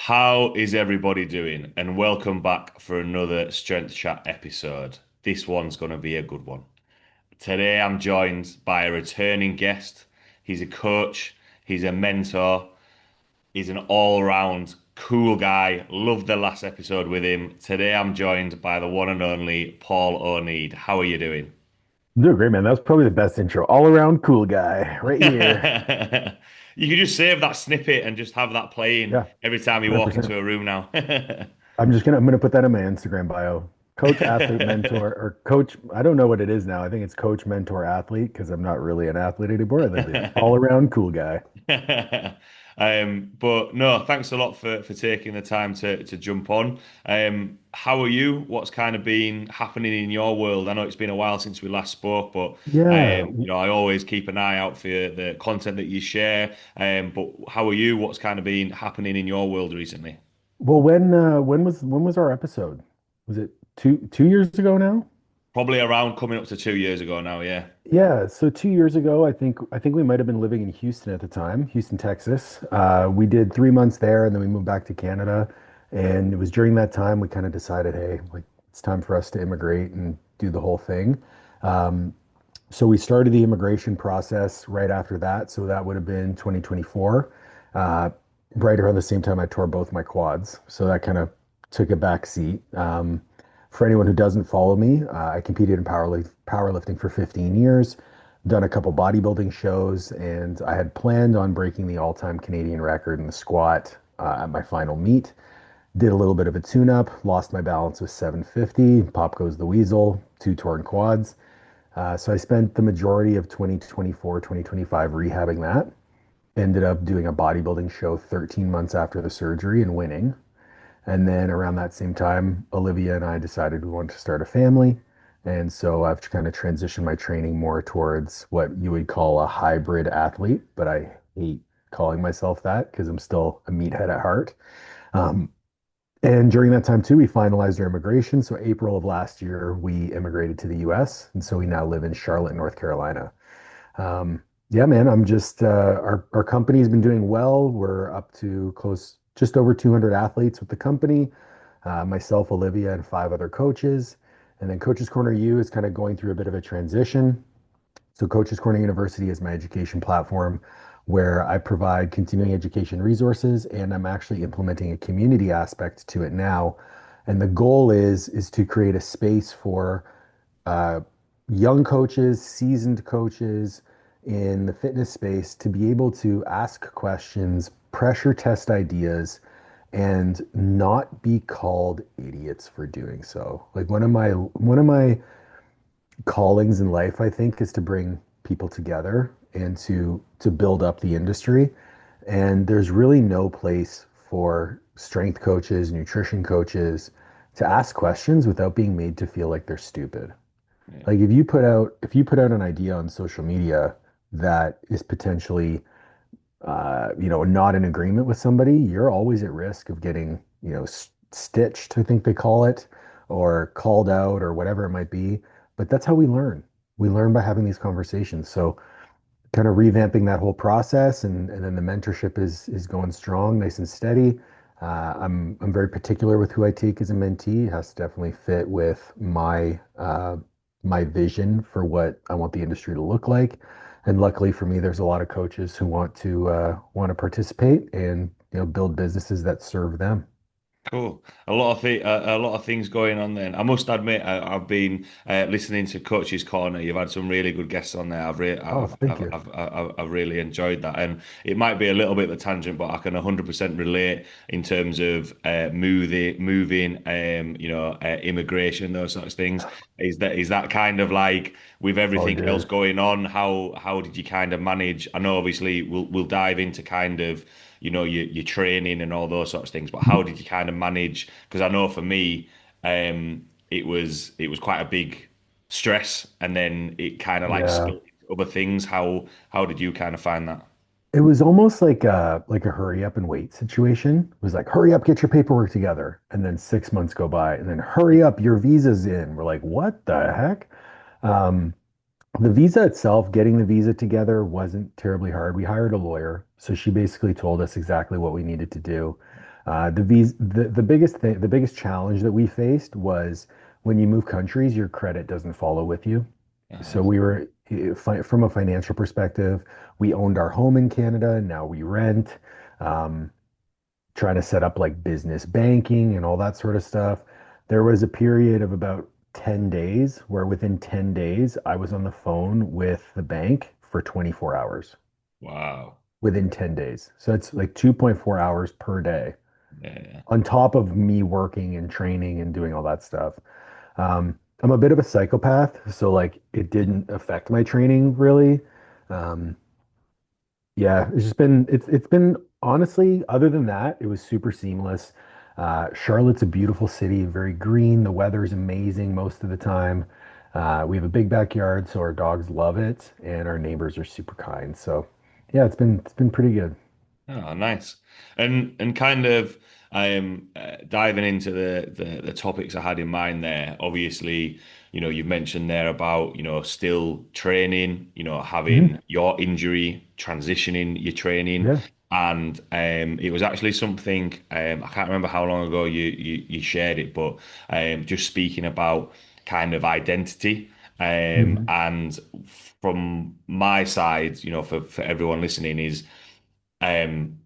How is everybody doing? And welcome back for another Strength Chat episode. This one's going to be a good one. Today I'm joined by a returning guest. He's a coach, he's a mentor, he's an all-round cool guy. Loved the last episode with him. Today I'm joined by the one and only Paul Oneid. How are you doing? Doing great, man. That was probably the best intro. All around cool guy right here. You could just save that snippet and just have that playing Yeah, every time you walk 100%. into a room now. I'm gonna put that in my Instagram bio. Coach, athlete, mentor, or coach. I don't know what it is now. I think it's coach, mentor, athlete because I'm not really an athlete anymore. I think it's all around cool guy. But no, thanks a lot for taking the time to jump on. How are you? What's kind of been happening in your world? I know it's been a while since we last spoke, but Yeah. I always keep an eye out for the content that you share. But how are you? What's kind of been happening in your world recently? Well, when was our episode? Was it two years ago now? Probably around coming up to 2 years ago now, yeah. Yeah, so 2 years ago, I think we might have been living in Houston at the time, Houston, Texas. We did 3 months there, and then we moved back to Canada. And it was during that time we kind of decided, hey, like it's time for us to immigrate and do the whole thing. Um, so we started the immigration process right after that. So that would have been 2024, uh, right around the same time I tore both my quads. So that kind of took a back seat. For anyone who doesn't follow me, I competed in powerlifting for 15 years, done a couple bodybuilding shows, and I had planned on breaking the all-time Canadian record in the squat at my final meet. Did a little bit of a tune-up, lost my balance with 750, pop goes the weasel, two torn quads. So I spent the majority of 2024, 2025 rehabbing that. Ended up doing a bodybuilding show 13 months after the surgery and winning. And then around that same time, Olivia and I decided we wanted to start a family. And so I've kind of transitioned my training more towards what you would call a hybrid athlete, but I hate calling myself that because I'm still a meathead at heart. Um, and during that time too, we finalized our immigration. So April of last year, we immigrated to the US. And so we now live in Charlotte, North Carolina. Yeah, man, I'm just our company's been doing well. We're up to close just over 200 athletes with the company. Myself, Olivia, and five other coaches. And then Coaches Corner U is kind of going through a bit of a transition. So Coaches Corner University is my education platform where I provide continuing education resources, and I'm actually implementing a community aspect to it now. And the goal is to create a space for uh, young coaches, seasoned coaches in the fitness space to be able to ask questions, pressure test ideas, and not be called idiots for doing so. Like one of my callings in life, I think, is to bring people together and to build up the industry. And there's really no place for strength coaches, nutrition coaches to ask questions without being made to feel like they're stupid. Yeah. Like if you put out an idea on social media that is potentially not in agreement with somebody, you're always at risk of getting, stitched, I think they call it, or called out or whatever it might be. But that's how we learn. We learn by having these conversations. So kind of revamping that whole process and then the mentorship is going strong, nice and steady. I'm very particular with who I take as a mentee. It has to definitely fit with my vision for what I want the industry to look like. And luckily for me, there's a lot of coaches who want to participate and build businesses that serve them. Cool. A lot of things going on then. I must admit, I've been listening to Coach's Corner. You've had some really good guests on there. Oh, thank you. I've really enjoyed that, and it might be a little bit of a tangent, but I can 100% relate in terms of moving, immigration, those sorts of things. Is that kind of like with It's all everything else good. going on? How did you kind of manage? I know obviously we'll dive into kind of your training and all those sorts of things. But how did you kind of manage? Because I know for me, it was quite a big stress, and then it kind of like Yeah. spilled into other things. How did you kind of find that? It was almost like a hurry up and wait situation. It was like, hurry up, get your paperwork together. And then 6 months go by, and then hurry up, your visa's in. We're like, what the heck? Um, the visa itself, getting the visa together wasn't terribly hard. We hired a lawyer, so she basically told us exactly what we needed to do. The biggest thing, the biggest challenge that we faced was when you move countries, your credit doesn't follow with you. Uh-huh. So we were, from a financial perspective, we owned our home in Canada, and now we rent. Um, Trying to set up like business banking and all that sort of stuff. There was a period of about 10 days where within 10 days, I was on the phone with the bank for 24 hours Wow. within 10 days. So it's like 2.4 hours per day Yeah. on top of me working and training and doing all that stuff. I'm a bit of a psychopath, so like it didn't affect my training really. Um, Yeah, it's been honestly, other than that, it was super seamless. Charlotte's a beautiful city, very green. The weather's amazing most of the time. We have a big backyard, so our dogs love it, and our neighbors are super kind. So, yeah, it's been pretty good. Oh, nice. And kind of diving into the topics I had in mind there. Obviously, you've mentioned there about, still training, Mhm. having your injury, transitioning your training. Yeah. And it was actually something I can't remember how long ago you shared it, but just speaking about kind of identity. Mhm. And from my side, for everyone listening, is um,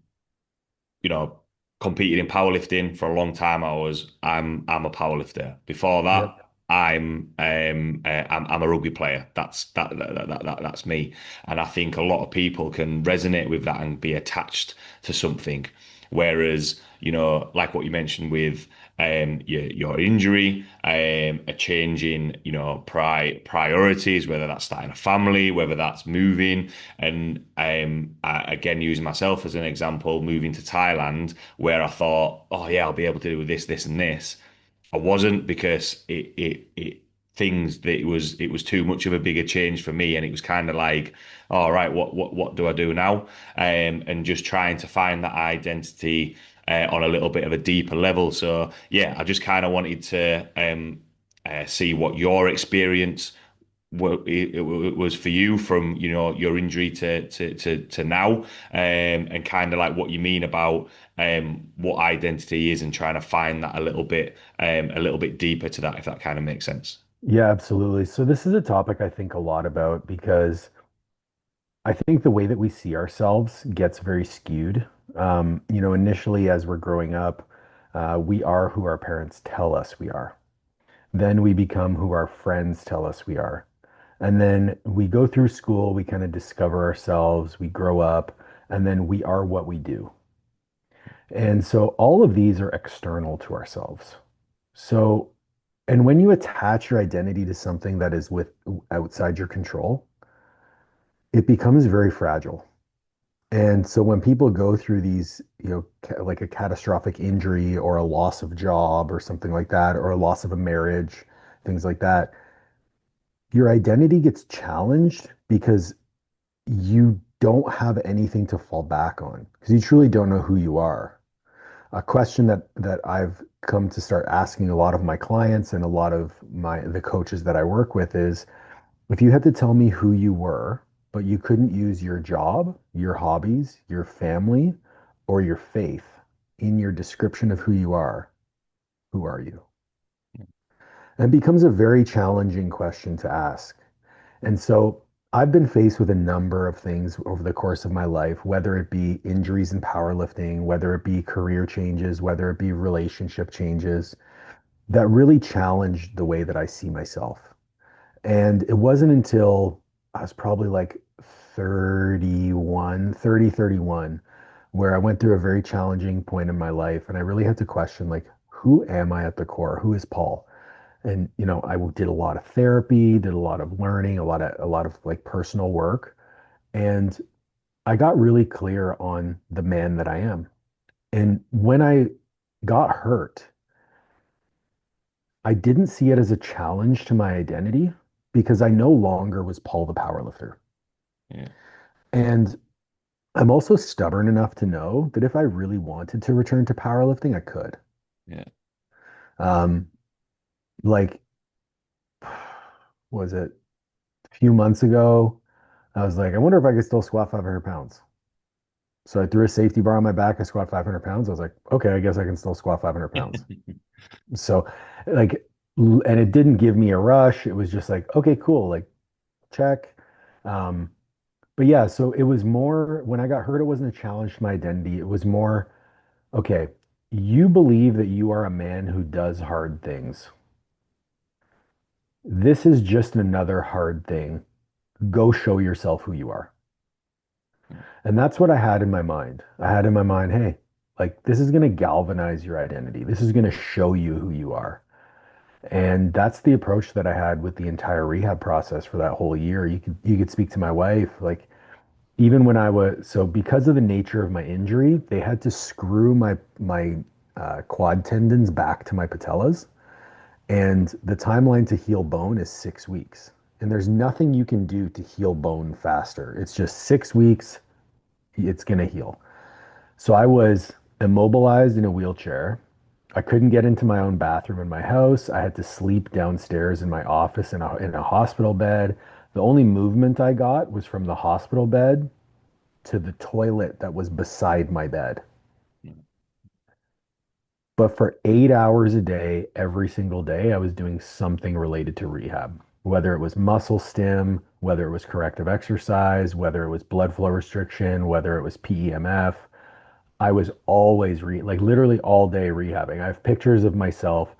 you know, competed in powerlifting for a long time. I'm a powerlifter. Before that, Yep. I'm a rugby player. That's me. And I think a lot of people can resonate with that and be attached to something. Whereas, like what you mentioned with your injury, a change in, priorities, whether that's starting a family, whether that's moving, and again, using myself as an example, moving to Thailand, where I thought, oh yeah, I'll be able to do this, this, and this. I wasn't because it things that it was too much of a bigger change for me, and it was kind of like, all right, what do I do now? And just trying to find that identity on a little bit of a deeper level. So yeah, I just kind of wanted to see what your experience it was for you from your injury to now, and kind of like what you mean about what identity is and trying to find that a little bit deeper to that, if that kind of makes sense. Yeah, absolutely. So this is a topic I think a lot about because I think the way that we see ourselves gets very skewed. Initially as we're growing up, we are who our parents tell us we are. Then we become who our friends tell us we are. And then we go through school, we kind of discover ourselves, we grow up, and then we are what we do. And so all of these are external to ourselves. So, and when you attach your identity to something that is with outside your control, it becomes very fragile. And so when people go through these, like a catastrophic injury or a loss of job or something like that, or a loss of a marriage, things like that, your identity gets challenged because you don't have anything to fall back on because you truly don't know who you are. A question that I've come to start asking a lot of my clients and a lot of the coaches that I work with is if you had to tell me who you were, but you couldn't use your job, your hobbies, your family, or your faith in your description of who are you? And it becomes a very challenging question to ask. And so I've been faced with a number of things over the course of my life, whether it be injuries in powerlifting, whether it be career changes, whether it be relationship changes, that really challenged the way that I see myself. And it wasn't until I was probably like 31, where I went through a very challenging point in my life. And I really had to question, like, who am I at the core? Who is Paul? And, I did a lot of therapy, did a lot of learning, a lot of like personal work. And I got really clear on the man that I am. And when I got hurt, I didn't see it as a challenge to my identity because I no longer was Paul the powerlifter. Yeah, And I'm also stubborn enough to know that if I really wanted to return to powerlifting, I could. yeah, Um, like, was it a few months ago? I was like, I wonder if I could still squat 500 pounds. So I threw a safety bar on my back. I squat 500 pounds. I was like, okay, I guess I can still squat 500 pounds. So, like, and it didn't give me a rush. It was just like, okay, cool. Like, check. Um, but yeah, so it was more when I got hurt, it wasn't a challenge to my identity. It was more, okay, you believe that you are a man who does hard things. This is just another hard thing. Go show yourself who you are. And that's what I had in my mind. I had in my mind, hey, like this is going to galvanize your identity. This is going to show you who you are. And that's the approach that I had with the entire rehab process for that whole year. You could speak to my wife, like even when I was so because of the nature of my injury, they had to screw my quad tendons back to my patellas, and the timeline to heal bone is 6 weeks. And there's nothing you can do to heal bone faster. It's just 6 weeks. It's gonna heal. So I was immobilized in a wheelchair. I couldn't get into my own bathroom in my house. I had to sleep downstairs in my office in a hospital bed. The only movement I got was from the hospital bed to the toilet that was beside my bed. But for 8 hours a day, every single day, I was doing something related to rehab, whether it was muscle stim, whether it was corrective exercise, whether it was blood flow restriction, whether it was PEMF. I was always like literally all day rehabbing. I have pictures of myself.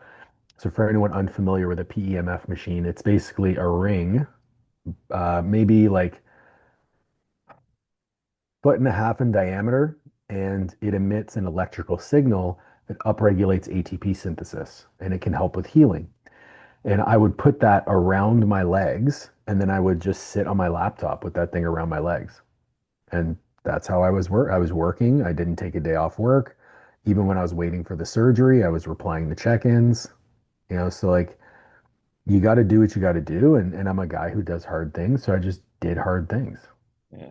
So for anyone unfamiliar with a PEMF machine, it's basically a ring, maybe like foot and a half in diameter, and it emits an electrical signal that upregulates ATP synthesis, and it can help with healing. And I would put that around my legs, and then I would just sit on my laptop with that thing around my legs. And that's how I was working. I didn't take a day off work. Even when I was waiting for the surgery, I was replying to check-ins. So like you got to do what you got to do. And I'm a guy who does hard things. So I just did hard things. Yeah.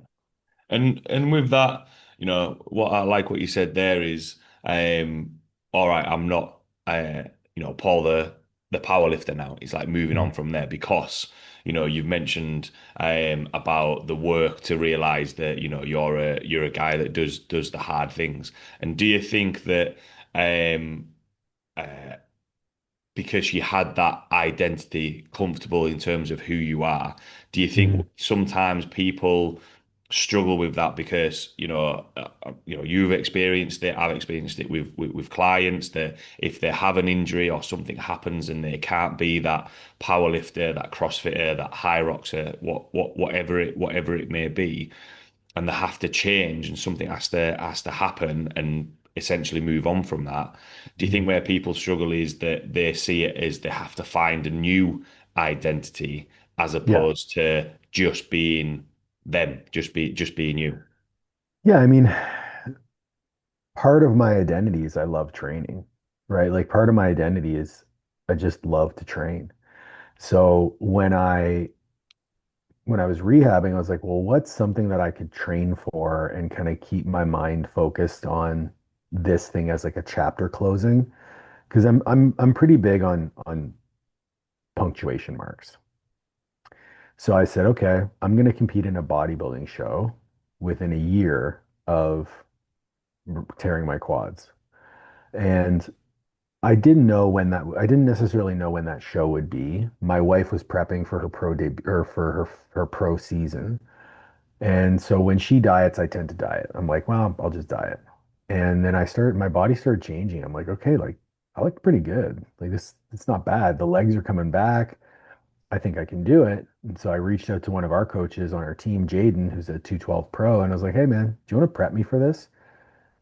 And with that, what I like what you said there is, all right, I'm not, Paul the power lifter now. It's like moving on Mhm. from there because, you've mentioned about the work to realize that, you're a guy that does the hard things. And do you think that uh, because you had that identity comfortable in terms of who you are, do you think Mhm. sometimes people struggle with that because you've experienced it, I've experienced it with clients that if they have an injury or something happens and they can't be that power lifter, that crossfitter, that high roxer, whatever it may be, and they have to change and something has to happen and essentially move on from that. Do you think Mhm. where people struggle is that they see it as they have to find a new identity as Yeah. opposed to just being them, just being you? Yeah. I mean, part of my identity is I love training, right? Like part of my identity is I just love to train. So when I was rehabbing, I was like, well, what's something that I could train for and kind of keep my mind focused on this thing as like a chapter closing? Because I'm pretty big on punctuation marks. So I said, okay, I'm going to compete in a bodybuilding show within a year of tearing my quads. And I didn't necessarily know when that show would be. My wife was prepping for her pro debut or for her pro season. And so when she diets, I tend to diet. I'm like, well, I'll just diet. And then my body started changing. I'm like, okay, like I look pretty good. Like this, it's not bad. The legs are coming back. I think I can do it. And so I reached out to one of our coaches on our team, Jaden, who's a 212 pro, and I was like, hey man, do you want to prep me for this?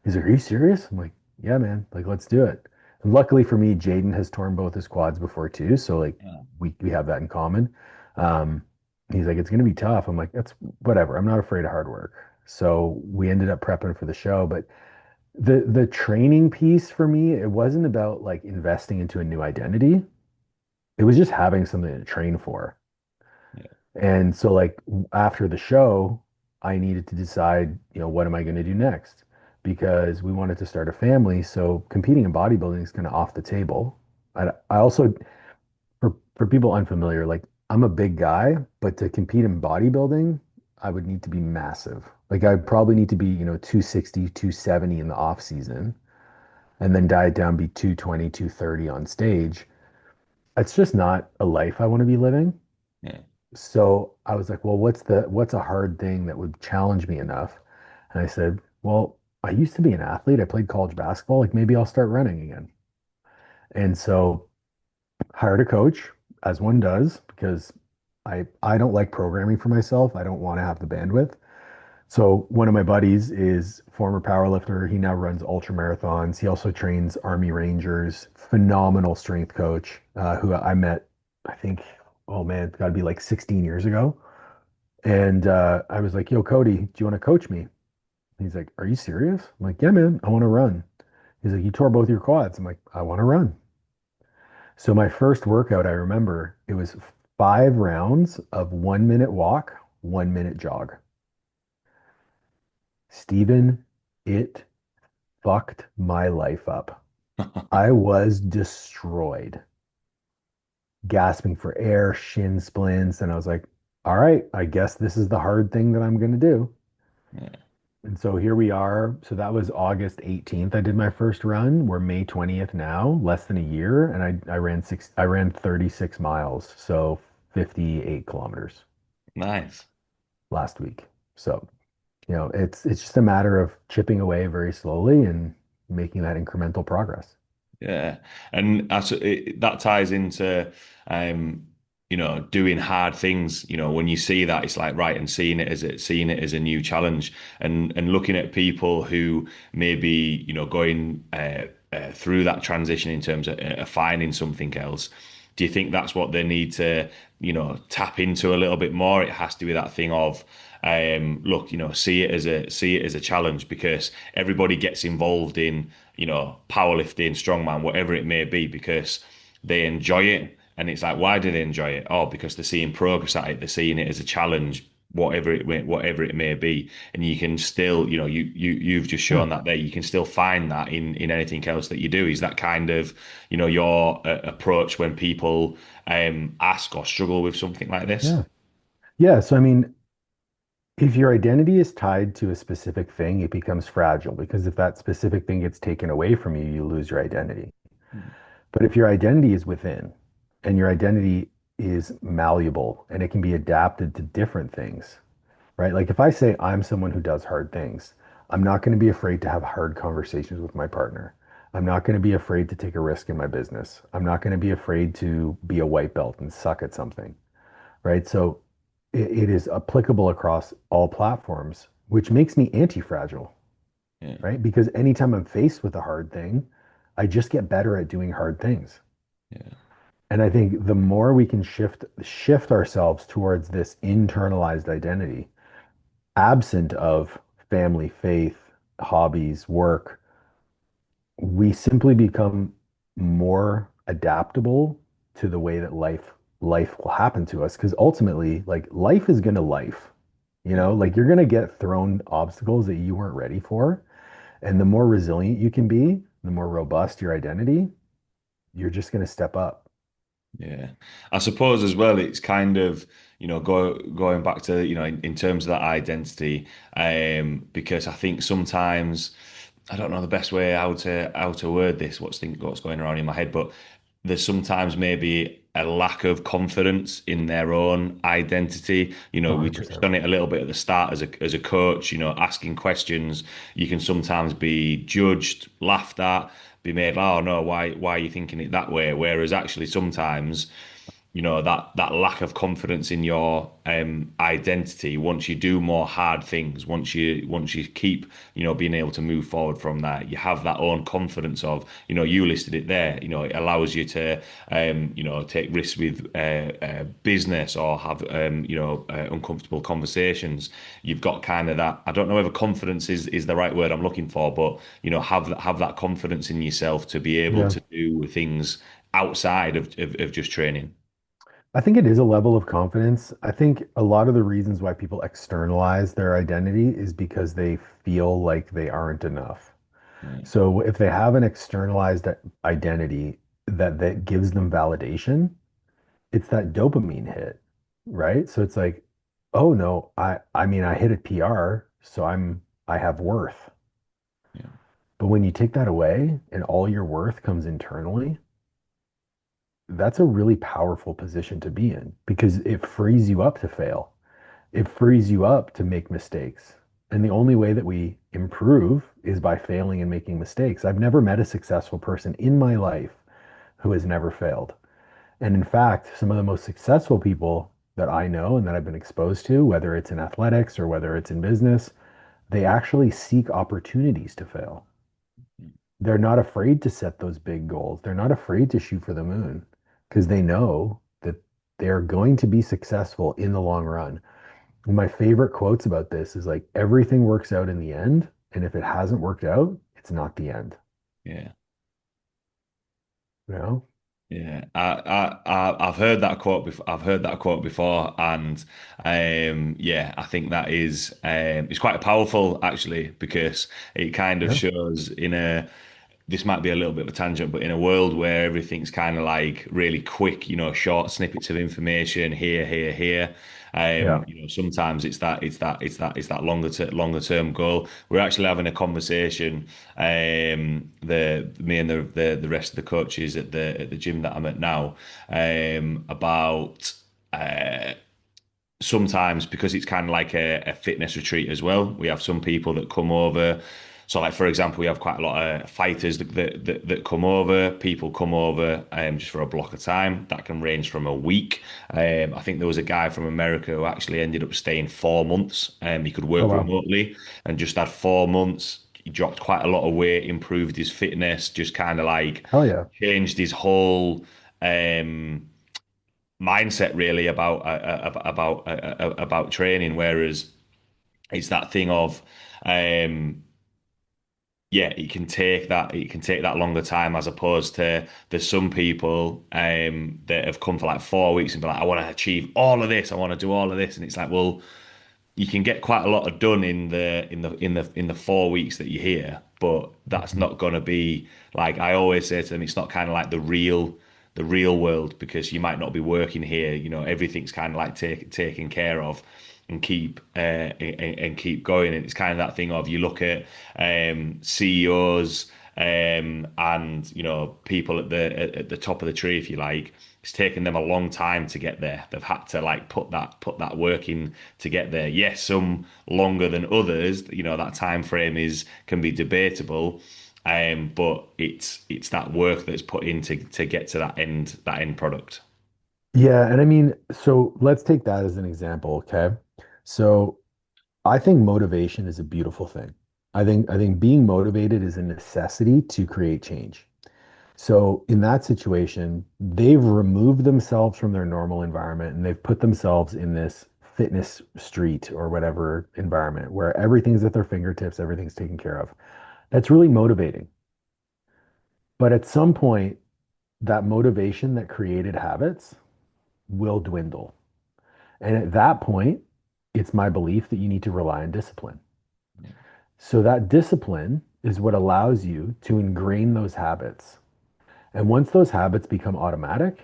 He's like, are you serious? I'm like, yeah, man, like let's do it. And luckily for me, Jaden has torn both his quads before too. So like Yeah. we have that in common. Um, he's like, it's gonna be tough. I'm like, that's whatever. I'm not afraid of hard work. So we ended up prepping for the show. But the training piece for me, it wasn't about like investing into a new identity. It was just having something to train for. Yeah. And so like after the show, I needed to decide, what am I going to do next? Because we wanted to start a family. So competing in bodybuilding is kind of off the table. I also, for people unfamiliar, like I'm a big guy, but to compete in bodybuilding, I would need to be massive. Like I probably need to be, 260, 270 in the off season and then diet down, be 220, 230 on stage. It's just not a life I want to be living. Yeah. So I was like, well, what's a hard thing that would challenge me enough? And I said, well, I used to be an athlete. I played college basketball. Like maybe I'll start running again. And so hired a coach, as one does, because I don't like programming for myself. I don't want to have the bandwidth. So one of my buddies is former powerlifter. He now runs ultra marathons. He also trains Army Rangers. Phenomenal strength coach, who I met, I think, oh man, it's got to be like 16 years ago. And I was like, "Yo, Cody, do you want to coach me?" He's like, "Are you serious?" I'm like, "Yeah, man, I want to run." He's like, "You tore both your quads." I'm like, "I want to run." So my first workout, I remember it was 5 rounds of 1 minute walk, 1 minute jog. Steven, it fucked my life up. I was destroyed, gasping for air, shin splints. And I was like, all right, I guess this is the hard thing that I'm going to do. Yeah. And so here we are. So that was August 18th. I did my first run. We're May 20th now, less than a year. And I ran 36 miles. So 58 kilometers Nice. last week. So, it's just a matter of chipping away very slowly and making that incremental progress. Yeah, and that ties into doing hard things. When you see that, it's like right, and seeing it as a new challenge, and looking at people who maybe going through that transition in terms of finding something else. Do you think that's what they need to tap into a little bit more? It has to be that thing of look, see it as a challenge because everybody gets involved in powerlifting, strongman, whatever it may be, because they enjoy it. And it's like, why do they enjoy it? Oh, because they're seeing progress at it. They're seeing it as a challenge, whatever it may be. And you can still, you've just Yeah. shown that there. You can still find that in anything else that you do. Is that kind of, your approach when people ask or struggle with something like this? Yeah. Yeah. So, I mean, if your identity is tied to a specific thing, it becomes fragile because if that specific thing gets taken away from you, you lose your identity. But if your identity is within and your identity is malleable and it can be adapted to different things, right? Like if I say I'm someone who does hard things, I'm not going to be afraid to have hard conversations with my partner. I'm not going to be afraid to take a risk in my business. I'm not going to be afraid to be a white belt and suck at something, right? So it is applicable across all platforms, which makes me anti-fragile, Yeah, right? Because anytime I'm faced with a hard thing, I just get better at doing hard things. yeah, And I think the more we can shift ourselves towards this internalized identity, absent of family, faith, hobbies, work, we simply become more adaptable to the way that life will happen to us. Because ultimately, like life is gonna life, yeah. like you're gonna get thrown obstacles that you weren't ready for. And the more resilient you can be, the more robust your identity, you're just gonna step up. Yeah, I suppose as well. It's kind of going back to in terms of that identity, because I think sometimes I don't know the best way how to word this. What's going around in my head, but there's sometimes maybe a lack of confidence in their own identity. We touched 100%. on it a little bit at the start as a coach. Asking questions, you can sometimes be judged, laughed at, be made, oh no, why are you thinking it that way? Whereas actually sometimes, that lack of confidence in your identity, once you do more hard things, once you keep being able to move forward from that, you have that own confidence of you listed it there. It allows you to take risks with business or have uncomfortable conversations. You've got kind of that. I don't know whether confidence is the right word I'm looking for, but have that confidence in yourself to be able Yeah. to do things outside of just training. I think it is a level of confidence. I think a lot of the reasons why people externalize their identity is because they feel like they aren't enough. Yeah, So if they have an externalized identity that gives them validation, it's that dopamine hit, right? So it's like, oh no, I mean I hit a PR, So I have worth. Yeah. But when you take that away and all your worth comes internally, that's a really powerful position to be in because it frees you up to fail. It frees you up to make mistakes. And the only way that we improve is by failing and making mistakes. I've never met a successful person in my life who has never failed. And in fact, some of the most successful people that I know and that I've been exposed to, whether it's in athletics or whether it's in business, they actually seek opportunities to fail. They're not afraid to set those big goals. They're not afraid to shoot for the moon because they know that they're going to be successful in the long run. My favorite quotes about this is like everything works out in the end, and if it hasn't worked out, it's not the end. Yeah. You know? Yeah, I've heard that quote before. I've heard that quote before, and yeah, I think that is it's quite powerful actually because it kind of Yeah. shows in a this might be a little bit of a tangent, but in a world where everything's kind of like really quick, short snippets of information here, here, here. Yeah. Sometimes it's that longer term goal. We're actually having a conversation, the me and the rest of the coaches at the gym that I'm at now, about sometimes because it's kind of like a fitness retreat as well. We have some people that come over. So, like for example, we have quite a lot of fighters that come over. People come over just for a block of time. That can range from a week. I think there was a guy from America who actually ended up staying 4 months. He could Oh, work wow. remotely and just had 4 months. He dropped quite a lot of weight, improved his fitness, just kind of like Hell yeah. changed his whole mindset really about training. Whereas it's that thing of um, yeah, it can take that longer time as opposed to there's some people that have come for like 4 weeks and be like, I want to achieve all of this, I want to do all of this, and it's like, well, you can get quite a lot of done in the 4 weeks that you're here, but that's Mhm. not going to be like I always say to them, it's not kind of like the real world because you might not be working here. Everything's kind of like taken care of and keep going. And it's kind of that thing of you look at CEOs and people at the top of the tree, if you like. It's taken them a long time to get there. They've had to like put that work in to get there. Yes, some longer than others. That time frame can be debatable, but it's that work that's put in to get to that end product. Yeah. And I mean, so let's take that as an example. Okay. So I think motivation is a beautiful thing. I think being motivated is a necessity to create change. So in that situation, they've removed themselves from their normal environment and they've put themselves in this fitness street or whatever environment where everything's at their fingertips, everything's taken care of. That's really motivating. But at some point, that motivation that created habits will dwindle. And at that point, it's my belief that you need to rely on discipline. So that discipline is what allows you to ingrain those habits. And once those habits become automatic,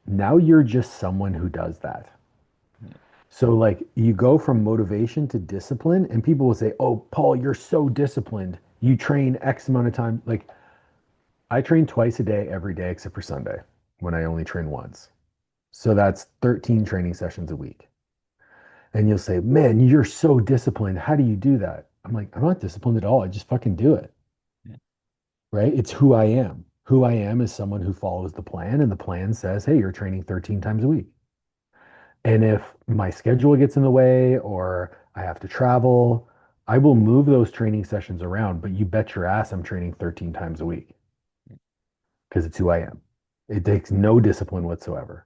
now you're just someone who does that. So, like, you go from motivation to discipline, and people will say, "Oh, Paul, you're so disciplined. You train X amount of time." Like, I train twice a day, every day, except for Sunday when I only train once. So that's 13 training sessions a week. And you'll say, "Man, you're so disciplined. How do you do that?" I'm like, "I'm not disciplined at all. I just fucking do it." Right? It's who I am. Who I am is someone who follows the plan, and the plan says, "Hey, you're training 13 times a week." And if my schedule gets in the way or I have to travel, I will move those training sessions around, but you bet your ass I'm training 13 times a week because it's who I am. It takes no discipline whatsoever.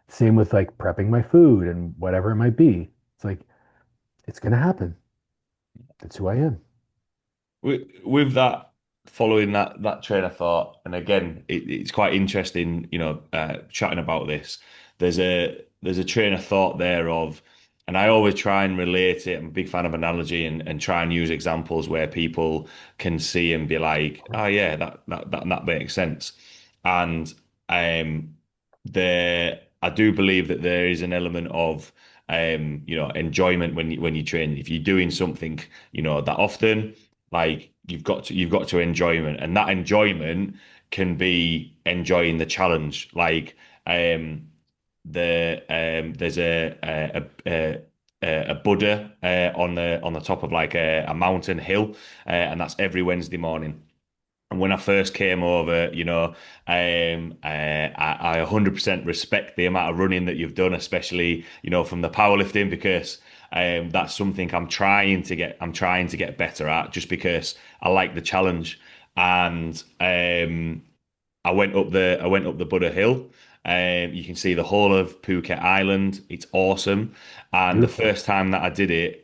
Same with like prepping my food and whatever it might be. It's like, it's going to happen. That's who I am. With that, following that train of thought, and again, it's quite interesting, chatting about this. There's a train of thought there of, and I always try and relate it. I'm a big fan of analogy and try and use examples where people can see and be like, oh yeah, that makes sense. And I do believe that there is an element of enjoyment when you train. If you're doing something, that often, like you've got to enjoyment, and that enjoyment can be enjoying the challenge. Like there's a Buddha on the top of like a mountain hill, and that's every Wednesday morning. And when I first came over, I 100% respect the amount of running that you've done, especially, from the powerlifting, because that's something I'm trying to get better at, just because I like the challenge. And I went up the Buddha Hill. You can see the whole of Phuket Island. It's awesome. And the Beautiful. first time that I did it,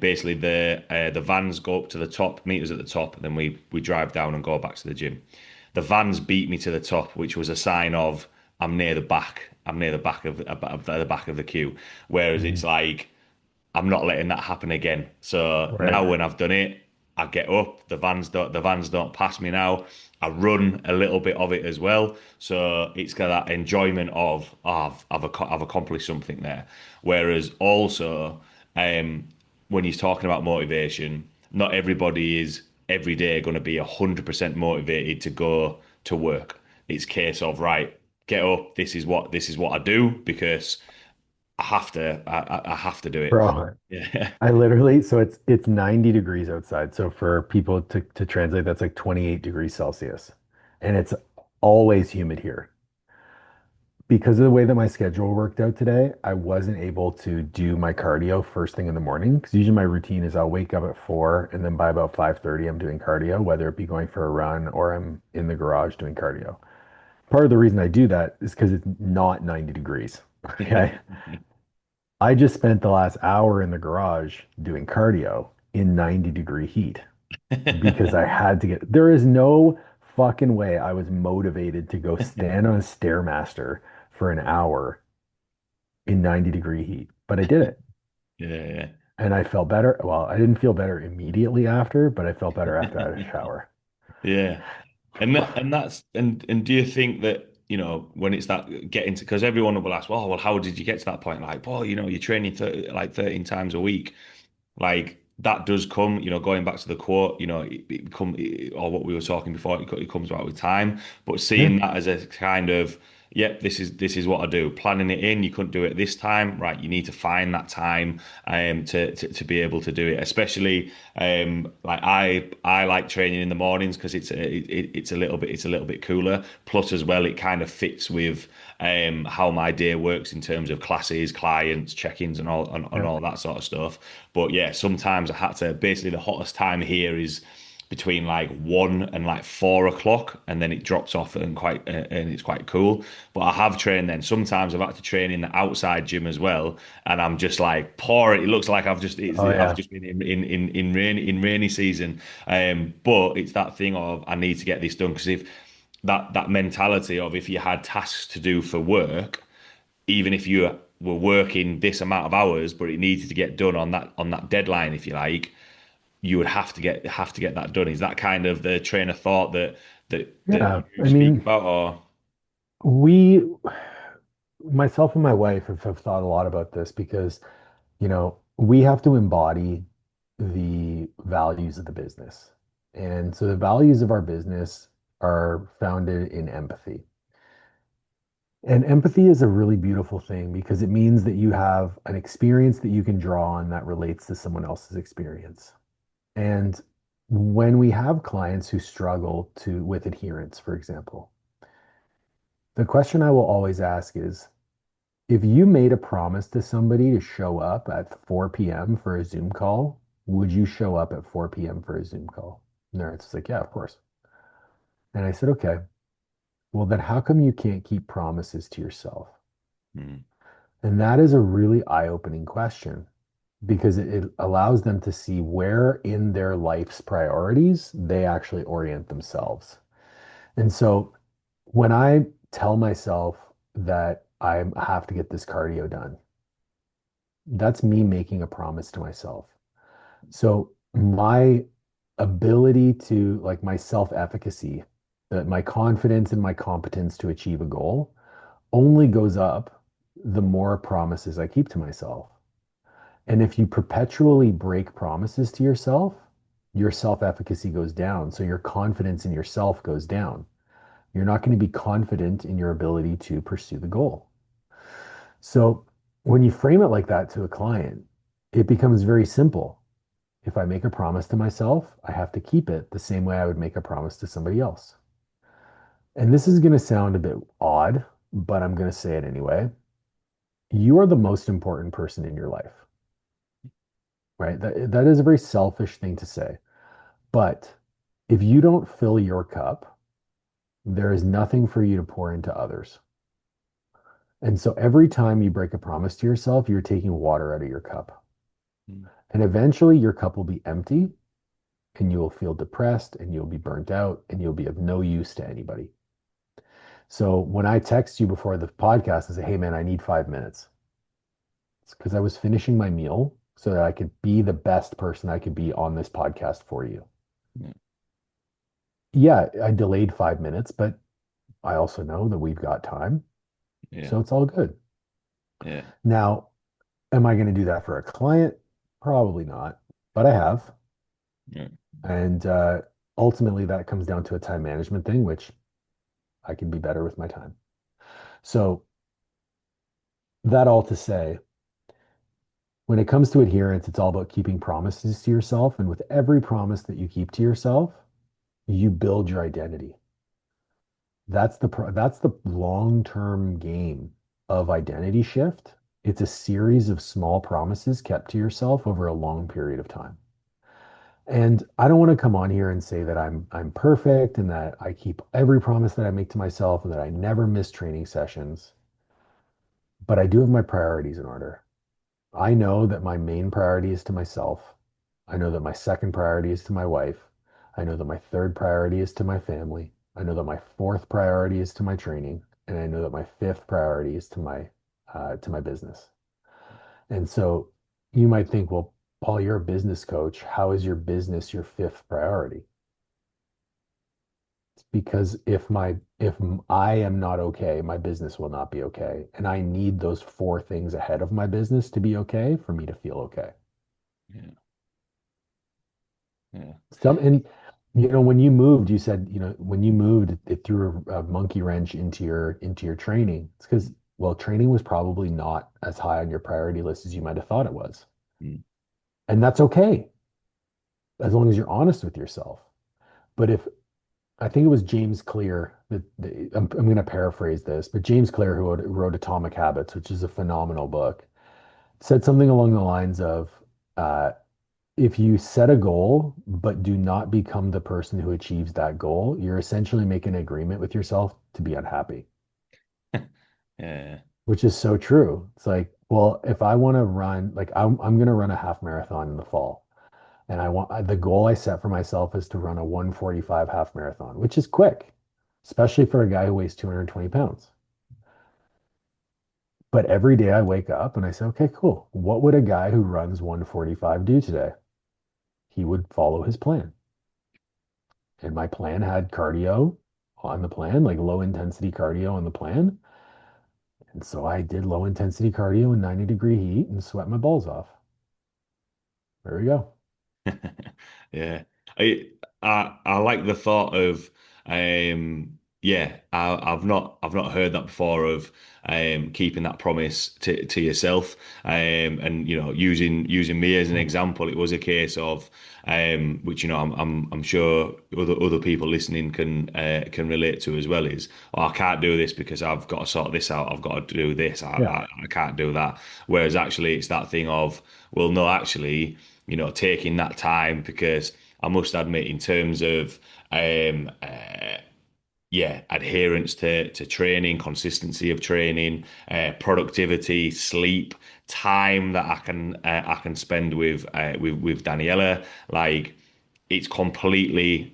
basically the vans go up to the top, meet us at the top, and then we drive down and go back to the gym. The vans beat me to the top, which was a sign of I'm near the back. I'm near the back of the back of the queue. Whereas it's Mhm. like I'm not letting that happen again. So Right. now when I've done it, I get up. The vans don't pass me now. I run a little bit of it as well. So it's got that enjoyment of I've accomplished something there. Whereas also when he's talking about motivation, not everybody is every day going to be 100% motivated to go to work. It's a case of right, get up. This is what I do because I have to do it. Bro, Yeah. I literally, so it's 90 degrees outside. So for people to translate, that's like 28 degrees Celsius. And it's always humid here. Because of the way that my schedule worked out today, I wasn't able to do my cardio first thing in the morning. Because usually my routine is I'll wake up at 4 and then by about 5:30 I'm doing cardio, whether it be going for a run or I'm in the garage doing cardio. Part of the reason I do that is because it's not 90 degrees. Okay. I just spent the last hour in the garage doing cardio in 90-degree heat because I had to get, there is no fucking way I was motivated to go stand on a Stairmaster for an hour in 90-degree heat, but I did it Yeah, and I felt better. Well, I didn't feel better immediately after, but I felt better after I had a yeah. shower. Yeah. And do you think that, when it's that getting to, because everyone will ask, well, how did you get to that point? Like, Paul, you're training 13 times a week. Like that does come, going back to the quote, or what we were talking before, it comes about with time. But Yeah. seeing that as a kind of, yep, this is what I do. Planning it in, you couldn't do it this time, right? You need to find that time to be able to do it. Especially like I like training in the mornings because it's a little bit cooler. Plus as well, it kind of fits with how my day works in terms of classes, clients, check-ins, and Yeah. all that sort of stuff. But yeah, sometimes I had to basically the hottest time here is between like 1 and like 4 o'clock, and then it drops off and it's quite cool. But I have trained then. Sometimes I've had to train in the outside gym as well, and I'm just like pouring. It looks like Oh I've yeah. just been in rainy season. But it's that thing of I need to get this done because if that mentality of if you had tasks to do for work, even if you were working this amount of hours, but it needed to get done on that deadline, if you like, you would have to get that done. Is that kind of the train of thought that Yeah. you I speak mean, about, or we, myself and my wife have thought a lot about this because we have to embody the values of the business. And so the values of our business are founded in empathy. And empathy is a really beautiful thing because it means that you have an experience that you can draw on that relates to someone else's experience. And when we have clients who struggle with adherence, for example, the question I will always ask is, if you made a promise to somebody to show up at 4 p.m. for a Zoom call, would you show up at 4 p.m. for a Zoom call? And they're just like, yeah, of course. And I said, okay, well, then how come you can't keep promises to yourself? Hmm. And that is a really eye-opening question because it allows them to see where in their life's priorities they actually orient themselves. And so when I tell myself that I have to get this cardio done, that's me making a promise to myself. So my ability to like my self-efficacy, that my confidence and my competence to achieve a goal only goes up the more promises I keep to myself. And if you perpetually break promises to yourself, your self-efficacy goes down. So your confidence in yourself goes down. You're not going to be confident in your ability to pursue the goal. So when you frame it like that to a client, it becomes very simple. If I make a promise to myself, I have to keep it the same way I would make a promise to somebody else. And this is going to sound a bit odd, but I'm going to say it anyway. You are the most important person in your life, right? That is a very selfish thing to say. But if you don't fill your cup, there is nothing for you to pour into others. And so every time you break a promise to yourself, you're taking water out of your cup. Mm. And eventually your cup will be empty and you will feel depressed and you'll be burnt out and you'll be of no use to anybody. So when I text you before the podcast and say, hey man, I need 5 minutes, it's because I was finishing my meal so that I could be the best person I could be on this podcast for you. Yeah. Yeah, I delayed 5 minutes, but I also know that we've got time. Yeah. So it's all good. Yeah. Now, am I going to do that for a client? Probably not, but I have. Yeah. And ultimately, that comes down to a time management thing, which I can be better with my time. So, that all to say, when it comes to adherence, it's all about keeping promises to yourself. And with every promise that you keep to yourself, you build your identity. That's the long-term game of identity shift. It's a series of small promises kept to yourself over a long period of time. And I don't want to come on here and say that I'm perfect and that I keep every promise that I make to myself and that I never miss training sessions, but I do have my priorities in order. I know that my main priority is to myself. I know that my second priority is to my wife. I know that my third priority is to my family. I know that my fourth priority is to my training, and I know that my fifth priority is to my business. And so you might think, well, Paul, you're a business coach. How is your business your fifth priority? It's because if I am not okay, my business will not be okay. And I need those four things ahead of my business to be okay for me to feel okay. Yeah. Yeah. And when you moved, you said, when you moved, it threw a monkey wrench into your training. It's because, well, training was probably not as high on your priority list as you might have thought it was. Mm. And that's okay, as long as you're honest with yourself. But if I think it was James Clear I'm going to paraphrase this, but James Clear, who wrote Atomic Habits, which is a phenomenal book, said something along the lines of, uh, if you set a goal but do not become the person who achieves that goal, you're essentially making an agreement with yourself to be unhappy, Yeah. which is so true. It's like, well, if I want to run, like I'm going to run a half marathon in the fall, and the goal I set for myself is to run a 1:45 half marathon, which is quick, especially for a guy who weighs 220 pounds. But every day I wake up and I say, okay, cool. What would a guy who runs 1:45 do today? He would follow his plan. And my plan had cardio on the plan, like low intensity cardio on the plan. And so I did low intensity cardio in 90-degree heat and sweat my balls off. There we go. Yeah. I, I like the thought of yeah, I've not heard that before of keeping that promise to yourself. And using me as an example, it was a case of which I'm sure other people listening can relate to as well, is, oh, I can't do this because I've got to sort this out, I've got to do this, Yeah. I can't do that. Whereas actually it's that thing of, well, no, actually, taking that time, because I must admit, in terms of yeah, adherence to training, consistency of training, productivity, sleep, time that I can spend with Daniela, like it's completely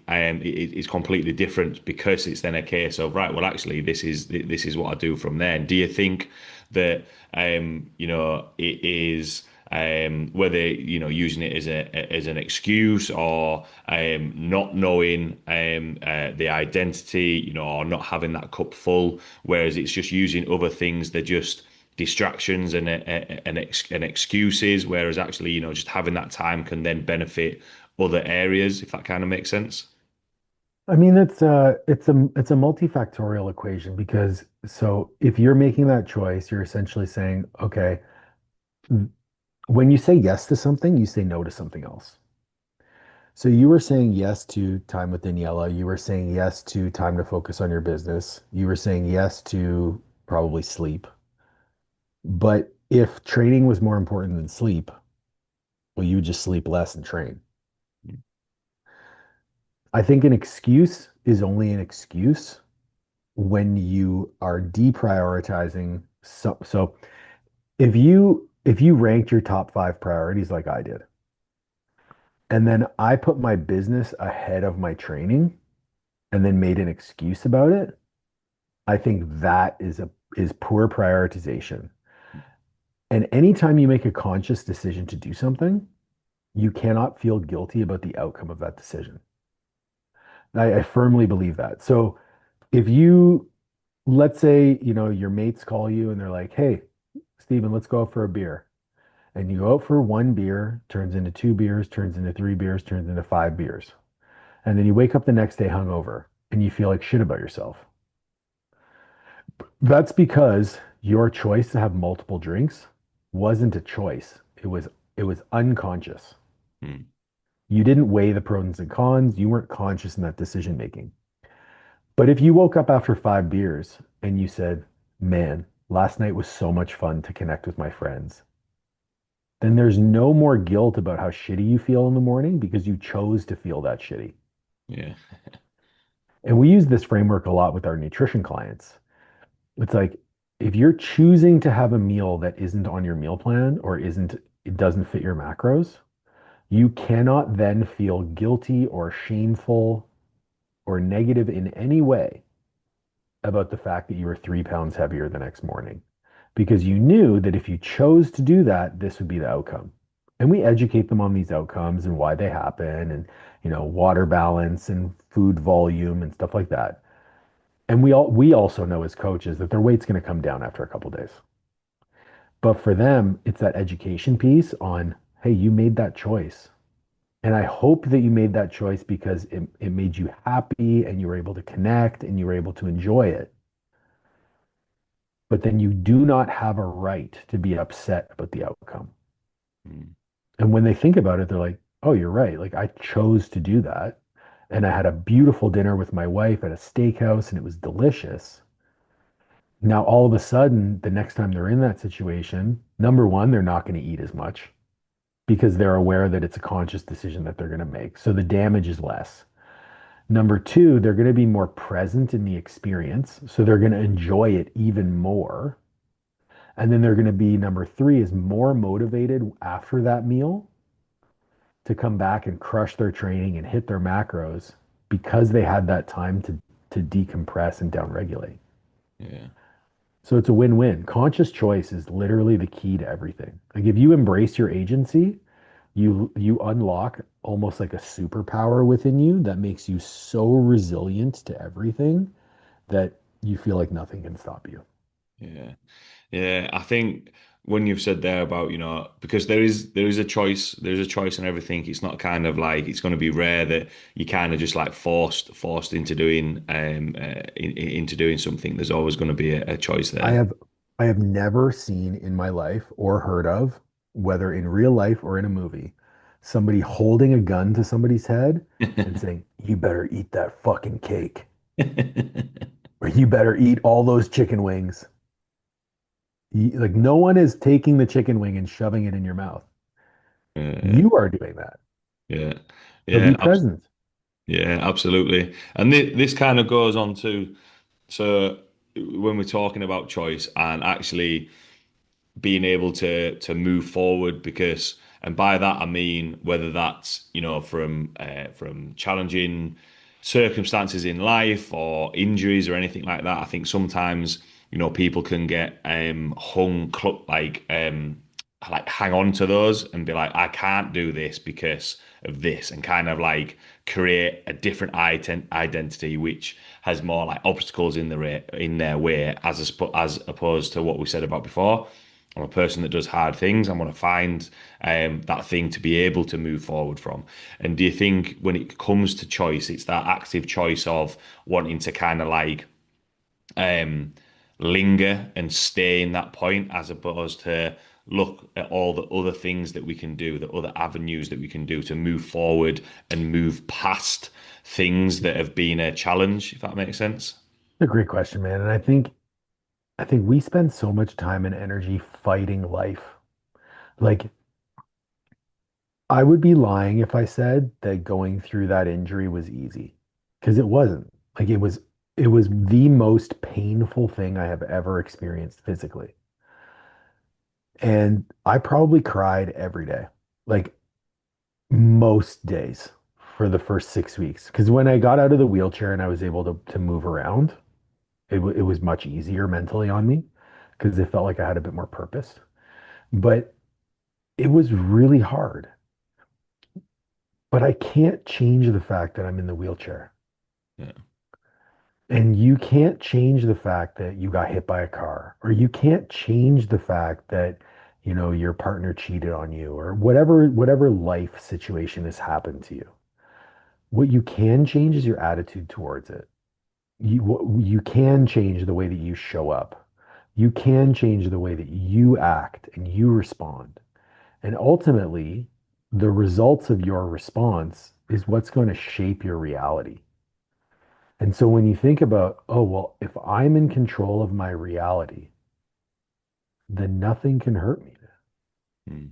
different, because it's then a case of, right, well, actually this is what I do from there. And do you think that it is, whether using it as an excuse, or not knowing the identity, or not having that cup full, whereas it's just using other things that just distractions and excuses, whereas actually, just having that time can then benefit other areas, if that kind of makes sense. I mean, it's a multifactorial equation because so if you're making that choice, you're essentially saying, okay, when you say yes to something, you say no to something else. So you were saying yes to time with Daniela. You were saying yes to time to focus on your business. You were saying yes to probably sleep. But if training was more important than sleep, well, you would just sleep less and train. I think an excuse is only an excuse when you are deprioritizing. So if you ranked your top five priorities like I did, and then I put my business ahead of my training and then made an excuse about it, I think that is poor prioritization. And anytime you make a conscious decision to do something, you cannot feel guilty about the outcome of that decision. I firmly believe that. So if you, let's say, your mates call you and they're like, hey, Steven, let's go out for a beer. And you go out for one beer, turns into two beers, turns into three beers, turns into five beers. And then you wake up the next day hungover and you feel like shit about yourself. That's because your choice to have multiple drinks wasn't a choice. It was unconscious. Mm. You didn't weigh the pros and cons. You weren't conscious in that decision making. But if you woke up after five beers and you said, man, last night was so much fun to connect with my friends, then there's no more guilt about how shitty you feel in the morning because you chose to feel that shitty. Yeah. And we use this framework a lot with our nutrition clients. It's like if you're choosing to have a meal that isn't on your meal plan or it doesn't fit your macros, you cannot then feel guilty or shameful or negative in any way about the fact that you were 3 pounds heavier the next morning because you knew that if you chose to do that, this would be the outcome. And we educate them on these outcomes and why they happen and, water balance and food volume and stuff like that. And we also know as coaches that their weight's going to come down after a couple of days. But for them, it's that education piece on, hey, you made that choice. And I hope that you made that choice because it made you happy and you were able to connect and you were able to enjoy it. But then you do not have a right to be upset about the outcome. Mm. And when they think about it, they're like, oh, you're right. Like I chose to do that. And I had a beautiful dinner with my wife at a steakhouse and it was delicious. Now, all of a sudden, the next time they're in that situation, number one, they're not going to eat as much because they're aware that it's a conscious decision that they're going to make. So the damage is less. Number two, they're going to be more present in the experience. So they're going to enjoy it even more. And then they're going to be, number three, is more motivated after that meal to come back and crush their training and hit their macros because they had that time to decompress and downregulate. Yeah. So it's a win-win. Conscious choice is literally the key to everything. Like if you embrace your agency, you unlock almost like a superpower within you that makes you so resilient to everything that you feel like nothing can stop you. Yeah. Yeah, I think when you've said there about, because there is a choice in everything. It's not kind of like it's going to be rare that you kind of just like forced into doing into doing something. There's always going to be a choice I there. have I have never seen in my life or heard of, whether in real life or in a movie, somebody holding a gun to somebody's head and saying, "You better eat that fucking cake," or "You better eat all those chicken wings." Like no one is taking the chicken wing and shoving it in your mouth. Yeah, You are doing that. yeah, So yeah, be present. yeah, absolutely. And this kind of goes on to so when we're talking about choice and actually being able to move forward because and by that I mean whether that's from challenging circumstances in life or injuries or anything like that. I think sometimes people can get hung like like hang on to those and be like, I can't do this because of this, and kind of like create a different identity which has more like obstacles in their way, as opposed to what we said about before. I'm a person that does hard things. I want to find that thing to be able to move forward from. And do you think when it comes to choice, it's that active choice of wanting to kind of like um, linger and stay in that point, as opposed to look at all the other things that we can do, the other avenues that we can do to move forward and move past things that have been a challenge, if that makes sense? A great question, man. And I think we spend so much time and energy fighting life. Like I would be lying if I said that going through that injury was easy, because it wasn't. Like it was the most painful thing I have ever experienced physically. And I probably cried every day. Like most days for the first 6 weeks. Because when I got out of the wheelchair and I was able to move around, it was much easier mentally on me because it felt like I had a bit more purpose. But it was really hard. But I can't change the fact that I'm in the wheelchair. Yeah. And you can't change the fact that you got hit by a car, or you can't change the fact that, your partner cheated on you, or whatever life situation has happened to you. What you can change is your attitude towards it. You can change the way that you show up. You can change the way that you act and you respond. And ultimately, the results of your response is what's going to shape your reality. And so when you think about, oh, well, if I'm in control of my reality, then nothing can hurt me. Mm.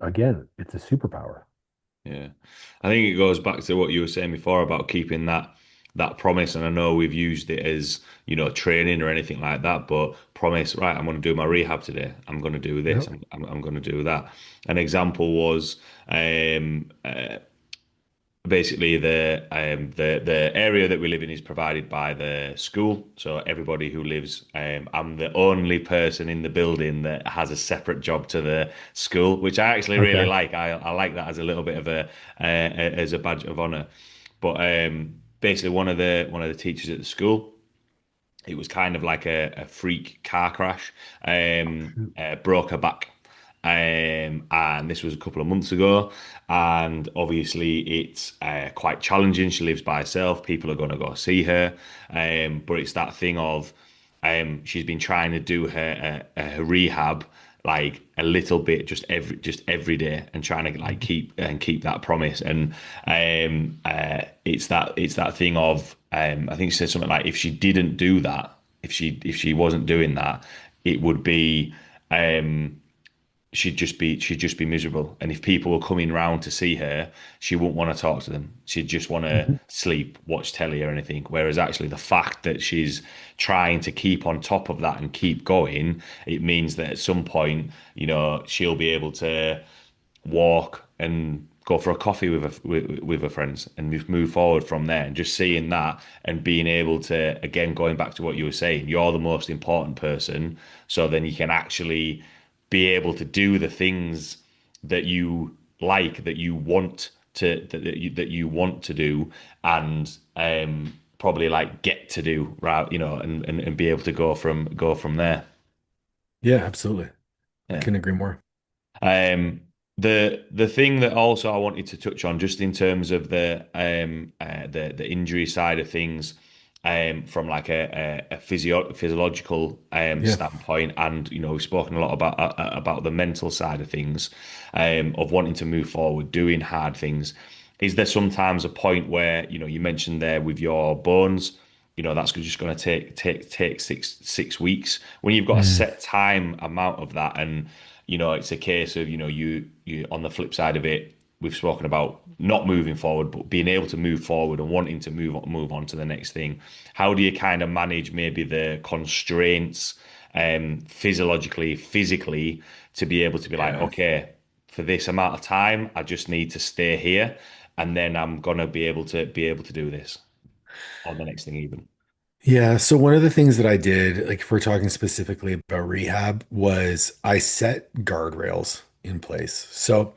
Again, it's a superpower. Yeah. I think it goes back to what you were saying before about keeping that promise. And I know we've used it as, training or anything like that, but promise, right, I'm going to do my rehab today. I'm going to do this. Yep. I'm going to do that. An example was um, uh, basically the area that we live in is provided by the school. So everybody who lives, I'm the only person in the building that has a separate job to the school, which I actually really Okay. like. I like that as a little bit of as a badge of honor. But basically, one of the teachers at the school, it was kind of like a freak car crash. Broke her back. And this was a couple of months ago. And obviously, it's quite challenging. She lives by herself. People are going to go see her. But it's that thing of she's been trying to do her rehab like a little bit just every day, and trying to like keep that promise. And it's that thing of I think she said something like, if she didn't do that, if she wasn't doing that, it would be um she'd just be miserable. And if people were coming round to see her, she wouldn't want to talk to them. She'd just want to Mhm. sleep, watch telly or anything. Whereas actually the fact that she's trying to keep on top of that and keep going, it means that at some point, she'll be able to walk and go for a coffee with her friends and move forward from there. And just seeing that and being able to, again, going back to what you were saying, you're the most important person. So then you can actually be able to do the things that you like, that you want that you want to do, and probably like get to do, right, and be able to go from there. Yeah, absolutely. I Yeah. couldn't agree more. Um, the thing that also I wanted to touch on, just in terms of the injury side of things, from like a physiological Yeah. standpoint, and we've spoken a lot about the mental side of things, of wanting to move forward, doing hard things. Is there sometimes a point where, you mentioned there with your bones, that's just going to take six weeks, when you've got a Mm. set time amount of that, and it's a case of, you on the flip side of it, we've spoken about not moving forward, but being able to move forward and wanting to move on to the next thing. How do you kind of manage maybe the constraints, physiologically, physically, to be able to be like, Yeah. okay, for this amount of time, I just need to stay here, and then I'm gonna be able to do this on the next thing even. Yeah, so one of the things that I did, like if we're talking specifically about rehab, was I set guardrails in place. So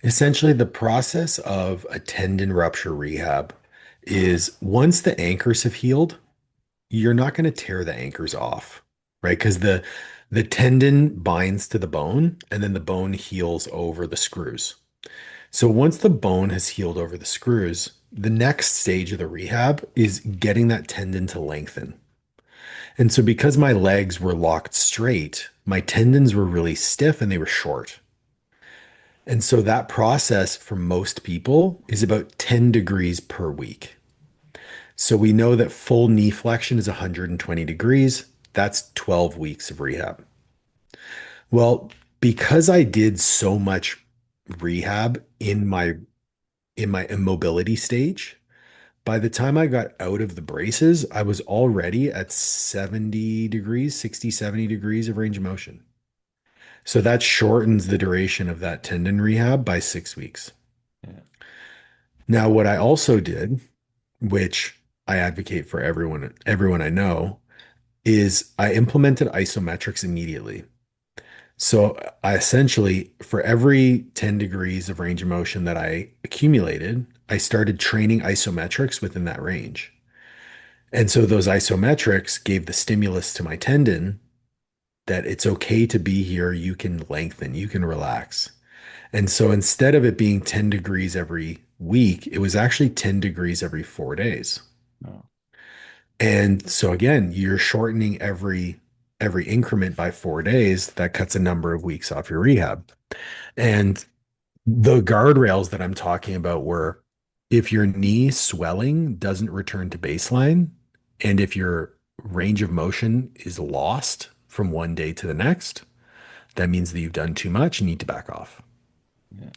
essentially, the process of a tendon rupture rehab is once the anchors have healed, you're not going to tear the anchors off, right? Because the tendon binds to the bone and then the bone heals over the screws. So once the bone has healed over the screws, the next stage of the rehab is getting that tendon to lengthen. And so because my legs were locked straight, my tendons were really stiff and they were short. And so that process for most people is about 10 degrees per week. So we know that full knee flexion is 120 degrees. That's 12 weeks of rehab. Well, because I did so much rehab in my immobility stage, by the time I got out of the braces, I was already at 70 degrees, 60, 70 degrees of range of motion. So that shortens the duration of that tendon rehab by 6 weeks. Yeah. Now, what I also did, which I advocate for everyone I know, is I implemented isometrics immediately. So I essentially, for every 10 degrees of range of motion that I accumulated, I started training isometrics within that range. And so those isometrics gave the stimulus to my tendon that it's okay to be here. You can lengthen, you can relax. And so instead of it being 10 degrees every week, it was actually 10 degrees every 4 days. Oh, And so again, you're shortening every increment by 4 days. That cuts a number of weeks off your rehab. And the guardrails that I'm talking about were if your knee swelling doesn't return to baseline, and if your range of motion is lost from one day to the next, that means that you've done too much and need to back off. yeah.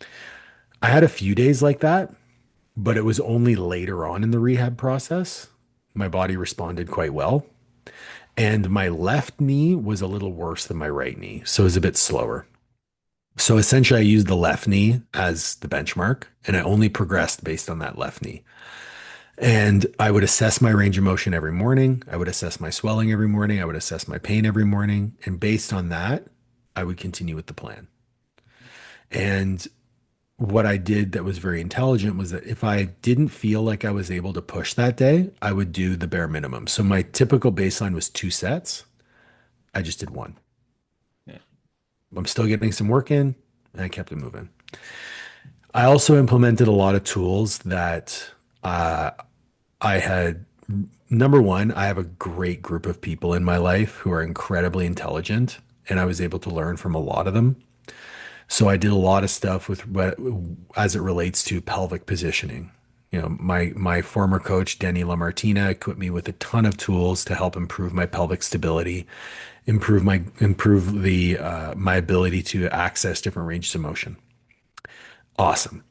I had a few days like that, but it was only later on in the rehab process. My body responded quite well. And my left knee was a little worse than my right knee. So it was a bit slower. So essentially, I used the left knee as the benchmark, and I only progressed based on that left knee. And I would assess my range of motion every morning. I would assess my swelling every morning. I would assess my pain every morning. And based on that, I would continue with the plan. And what I did that was very intelligent was that if I didn't feel like I was able to push that day, I would do the bare minimum. So my typical baseline was 2 sets. I just did one. Yeah. I'm still getting some work in, and I kept it moving. I also implemented a lot of tools that uh, I had. Number one, I have a great group of people in my life who are incredibly intelligent, and I was able to learn from a lot of them. So I did a lot of stuff with what, as it relates to pelvic positioning. My former coach, Denny Lamartina, equipped me with a ton of tools to help improve my pelvic stability, improve the my ability to access different ranges of motion. Awesome.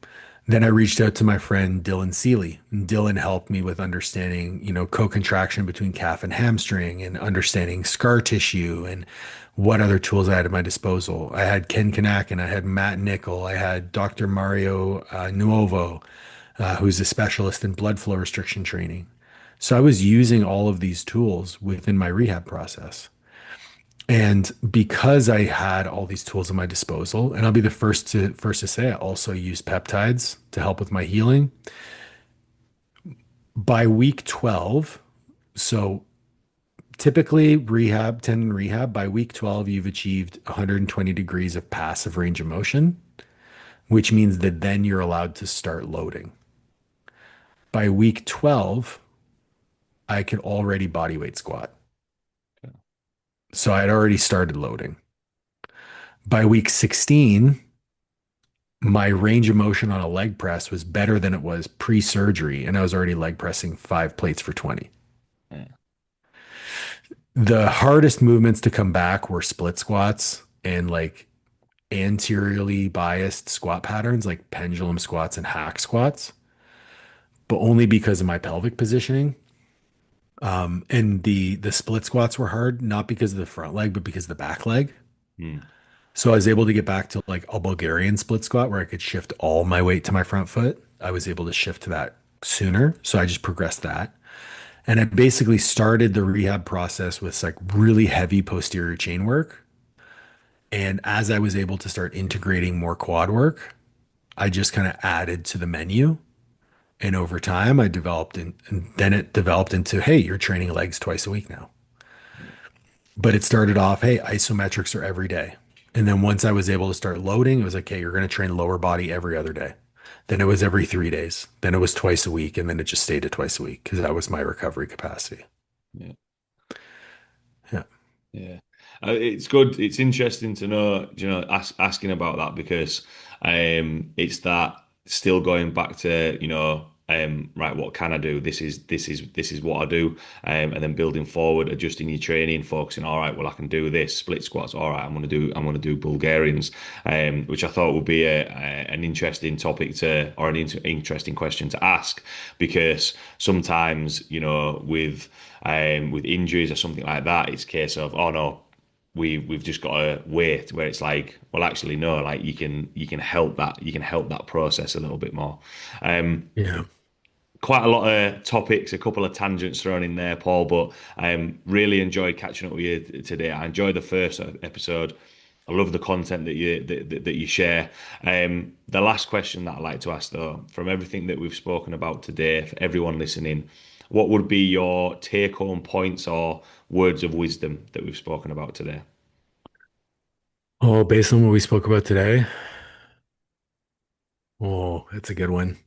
Then I reached out to my friend Dylan Seeley. And Dylan helped me with understanding, co-contraction between calf and hamstring and understanding scar tissue and what other tools I had at my disposal. I had Ken Kanak and I had Matt Nickel. I had Dr. Mario Nuovo, who's a specialist in blood flow restriction training. So I was using all of these tools within my rehab process. And because I had all these tools at my disposal, and I'll be the first to say I also use peptides to help with my healing. By week 12, so typically tendon rehab, by week 12, you've achieved 120 degrees of passive range of motion, which means that then you're allowed to start loading. By week 12, I could already body weight squat. Okay. So I'd already started loading. By week 16, my range of motion on a leg press was better than it was pre-surgery, and I was already leg pressing 5 plates for 20. Yeah. The hardest movements to come back were split squats and like anteriorly biased squat patterns like pendulum squats and hack squats, but only because of my pelvic positioning. And the split squats were hard, not because of the front leg, but because of the back leg. Hmm. So I was able to get back to like a Bulgarian split squat where I could shift all my weight to my front foot. I was able to shift to that sooner. So I just progressed that. And I basically started the rehab process with like really heavy posterior chain work. And as I was able to start integrating more quad work, I just kind of added to the menu. And over time, and then it developed into, hey, you're training legs twice a week now. But it started off, hey, isometrics are every day. And then once I was able to start loading, it was like, okay, you're going to train lower body every other day. Then it was every 3 days. Then it was twice a week. And then it just stayed at twice a week because that was my recovery capacity. Yeah. Yeah. Yeah, it's good. It's interesting to know, asking about that because it's that still going back to, right, what can I do? This is what I do, and then building forward, adjusting your training, focusing. All right, well, I can do this split squats. All right, I'm gonna do Bulgarians, which I thought would be an interesting topic to or an interesting question to ask because sometimes, with injuries or something like that, it's a case of, oh no, we've just got to wait. Where it's like, well, actually, no, like you can help that process a little bit more. Um, Yeah. Quite a lot of topics, a couple of tangents thrown in there, Paul, but really enjoyed catching up with you today. I enjoyed the first episode. I love the content that you share. The last question that I'd like to ask, though, from everything that we've spoken about today, for everyone listening, what would be your take-home points or words of wisdom that we've spoken about today? Oh, based on what we spoke about today, oh, that's a good one.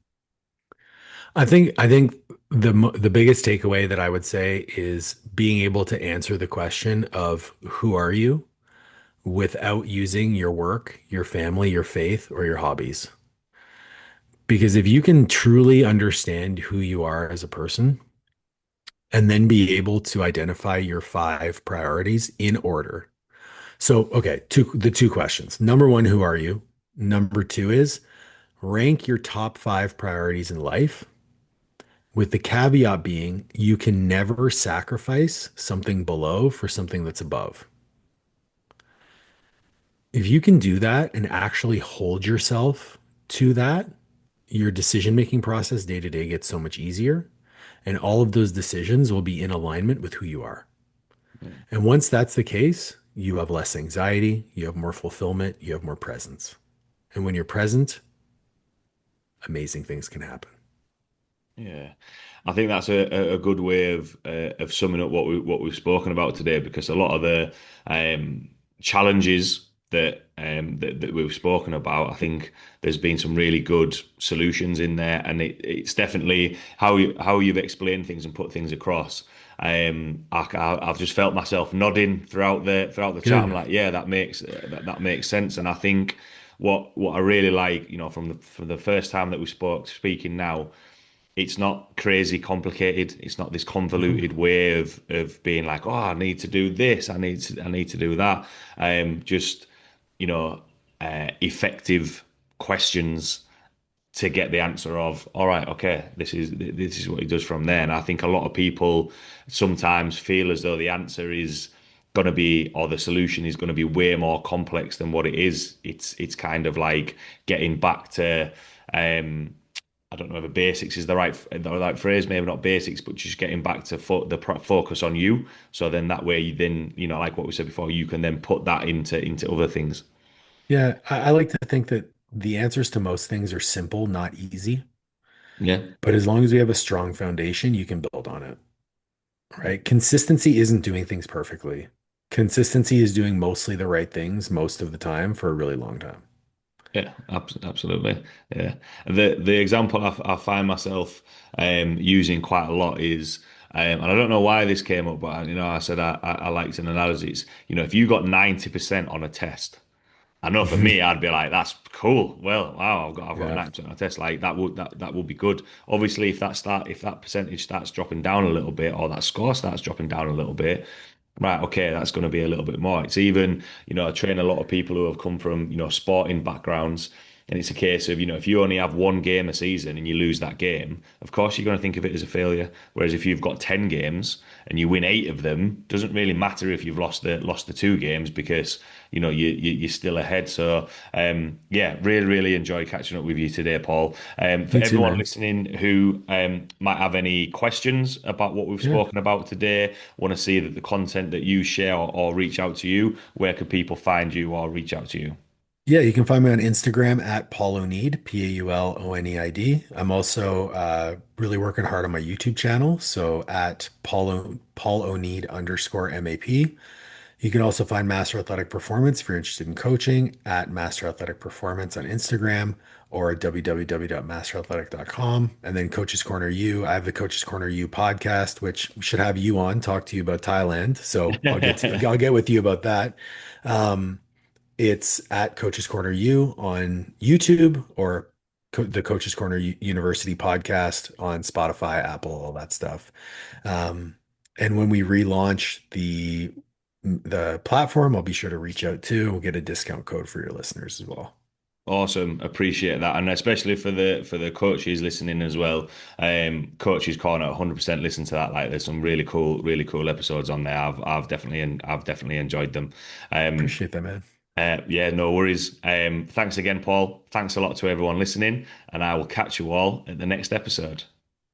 I think the biggest takeaway that I would say is being able to answer the question of who are you without using your work, your family, your faith, or your hobbies. Because if you can truly understand who you are as a person and then be able to identify your five priorities in order. So, okay, the two questions. Number one, who are you? Number two is rank your top five priorities in life, with the caveat being you can never sacrifice something below for something that's above. If you can do that and actually hold yourself to that, your decision making process day to day gets so much easier. And all of those decisions will be in alignment with who you are. Yeah. And once that's the case, you have less anxiety, you have more fulfillment, you have more presence. And when you're present, amazing things can happen. Yeah, I think that's a good way of summing up what we've spoken about today because a lot of the challenges that we've spoken about, I think there's been some really good solutions in there, and it's definitely how you've explained things and put things across. I've just felt myself nodding throughout the chat. I'm Good. like, yeah, that makes sense, and I think what I really like, from the first time that we speaking now, it's not crazy complicated. It's not this No. convoluted way of being like, oh, I need to do this, I need to do that. Just you know, effective questions to get the answer of, all right, okay, this is what he does from there. And I think a lot of people sometimes feel as though the answer is going to be, or the solution is going to be way more complex than what it is. It's kind of like getting back to I don't know if basics is the right phrase, maybe not basics, but just getting back to focus on you. So then that way, you then, like what we said before, you can then put that into other things. Yeah, I like to think that the answers to most things are simple, not easy. Yeah. But as long as we have a strong foundation, you can build on it, right? Consistency isn't doing things perfectly. Consistency is doing mostly the right things most of the time for a really long time. Yeah, absolutely. Yeah. The example I find myself using quite a lot is, and I don't know why this came up, but I said I liked an analogy. It's, if you got 90% on a test, I know for me, I'd be like, that's cool. Well, wow, I've got a Yeah. 90% on a test. Like that would be good. Obviously, if that percentage starts dropping down a little bit, or that score starts dropping down a little bit, right, okay, that's going to be a little bit more. It's even, I train a lot of people who have come from, sporting backgrounds. And it's a case of, if you only have one game a season and you lose that game, of course you're going to think of it as a failure. Whereas if you've got 10 games and you win eight of them, doesn't really matter if you've lost the two games because you're still ahead. So yeah, really, really enjoyed catching up with you today, Paul. For You too, everyone man. listening who might have any questions about what we've Yeah. spoken about today, want to see that the content that you share or reach out to you, where could people find you or reach out to you? Yeah, you can find me on Instagram at Paul Oneid, Pauloneid. I'm also really working hard on my YouTube channel, so at Paul Oneid underscore MAP. You can also find Master Athletic Performance if you're interested in coaching at Master Athletic Performance on Instagram or at www.masterathletic.com. And then Coach's Corner U. I have the Coach's Corner U podcast, which we should have you on, talk to you about Thailand. So I'll get with you about that. Um, it's at Coach's Corner U on YouTube or the Coach's Corner University podcast on Spotify, Apple, all that stuff. Um, and when we relaunch the platform, I'll be sure to reach out too. We'll get a discount code for your listeners as well. Awesome, appreciate that, and especially for the coaches listening as well. Coaches Corner, 100% listen to that. Like, there's some really cool episodes on there. I've definitely enjoyed them. Um, Appreciate that, man. yeah, no worries. Thanks again, Paul. Thanks a lot to everyone listening, and I will catch you all at the next episode.